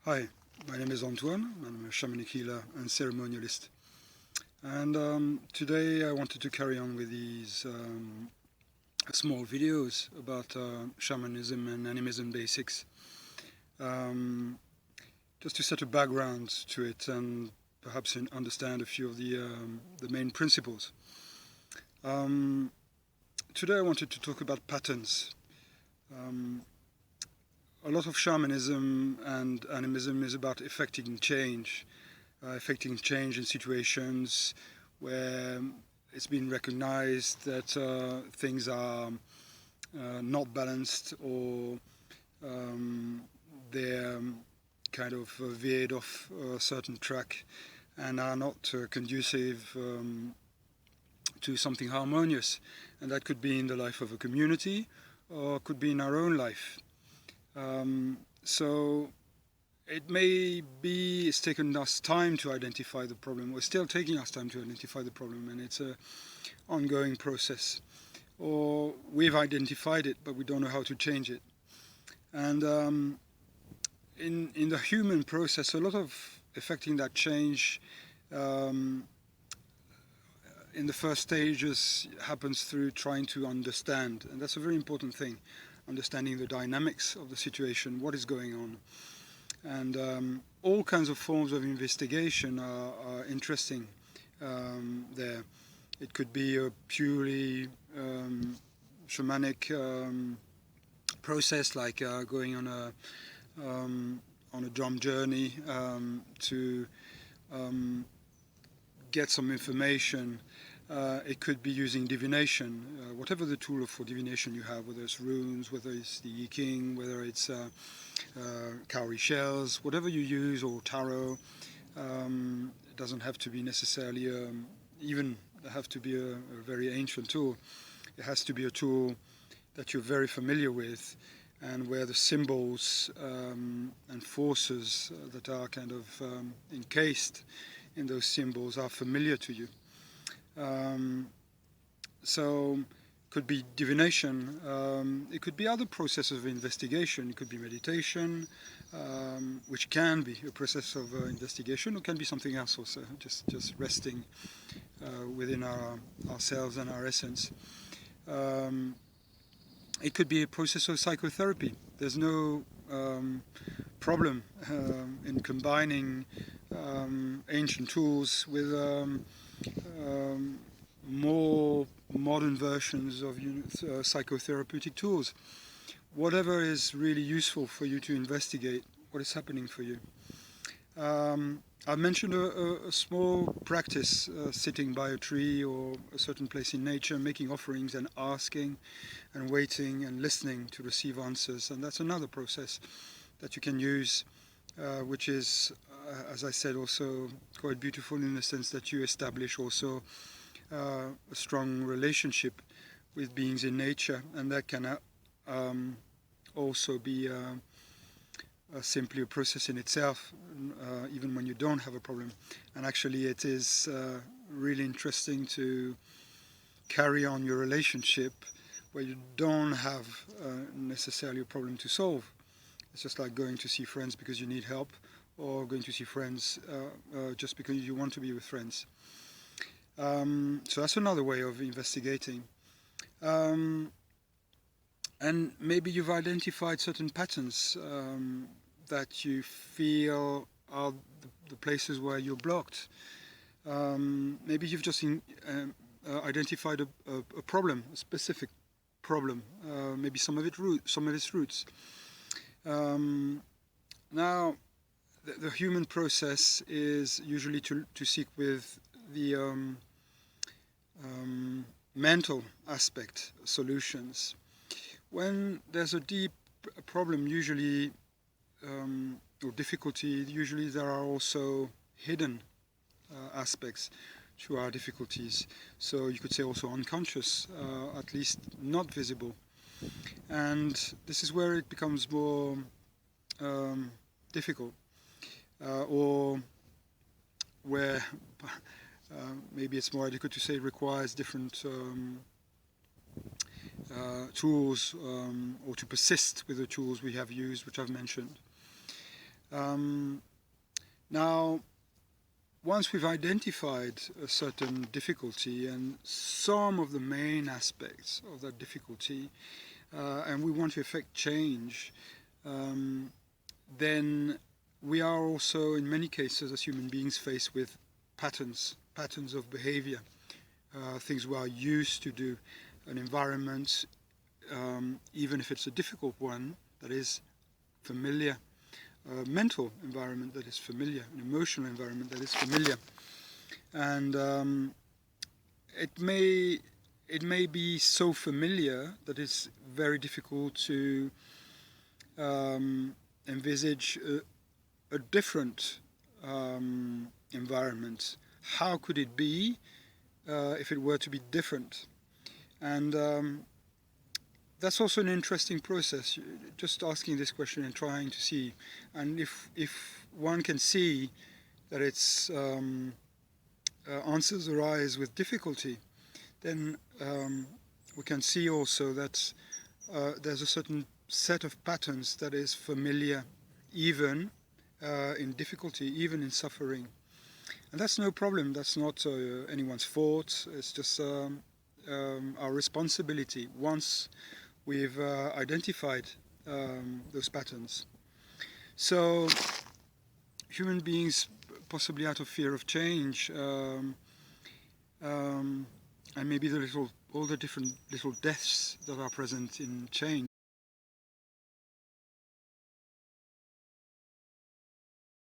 Hi, my name is Antoine. I'm a shamanic healer and ceremonialist. And today I wanted to carry on with these small videos about shamanism and animism basics. Just to set a background to it and perhaps understand a few of the main principles. Today I wanted to talk about patterns. A lot of shamanism and animism is about effecting change in situations where it's been recognized that things are not balanced, or they're kind of veered off a certain track and are not conducive to something harmonious. And that could be in the life of a community, or could be in our own life. So it may be it's taken us time to identify the problem. We're still taking us time to identify the problem, and it's an ongoing process. Or we've identified it, but we don't know how to change it. And in the human process, a lot of effecting that change in the first stages happens through trying to understand, and that's a very important thing. Understanding the dynamics of the situation, what is going on. And all kinds of forms of investigation are interesting there. It could be a purely shamanic process, like going on a drum journey to get some information. It could be using divination, whatever the tool for divination you have, whether it's runes, whether it's the I Ching, whether it's cowrie shells, whatever you use, or tarot. It doesn't have to be necessarily even have to be a very ancient tool. It has to be a tool that you're very familiar with, and where the symbols and forces that are kind of encased in those symbols are familiar to you. So it could be divination, it could be other processes of investigation, it could be meditation, which can be a process of investigation, or can be something else also, just resting within ourselves and our essence. It could be a process of psychotherapy. There's no problem in combining ancient tools with more modern versions of psychotherapeutic tools. Whatever is really useful for you to investigate what is happening for you. I mentioned a small practice, sitting by a tree or a certain place in nature, making offerings and asking and waiting and listening to receive answers. And that's another process that you can use, which is, as I said, also quite beautiful in the sense that you establish also a strong relationship with beings in nature, and that can also be simply a process in itself, even when you don't have a problem. And actually it is really interesting to carry on your relationship where you don't have necessarily a problem to solve. It's just like going to see friends because you need help, or going to see friends just because you want to be with friends. So that's another way of investigating. And maybe you've identified certain patterns that you feel are the places where you're blocked. Maybe you've just identified a problem, a specific problem. Maybe some of its roots. Now, the human process is usually to seek with the mental aspect solutions. When there's a deep problem, usually, or difficulty, usually there are also hidden aspects to our difficulties. So you could say also unconscious, at least not visible. And this is where it becomes more difficult, or where maybe it's more adequate to say it requires different tools, or to persist with the tools we have used, which I've mentioned. Now, once we've identified a certain difficulty and some of the main aspects of that difficulty, and we want to effect change, then we are also, in many cases, as human beings, faced with patterns of behavior, things we are used to do, an environment, even if it's a difficult one, that is familiar, a mental environment that is familiar, an emotional environment that is familiar. And it may be so familiar that it's very difficult to envisage a different environment. How could it be if it were to be different? And that's also an interesting process, just asking this question and trying to see. And if one can see that its answers arise with difficulty, then we can see also that there's a certain set of patterns that is familiar even in difficulty, even in suffering. And that's no problem, that's not anyone's fault, it's just our responsibility once we've identified those patterns. So human beings, possibly out of fear of change, and maybe all the different little deaths that are present in change,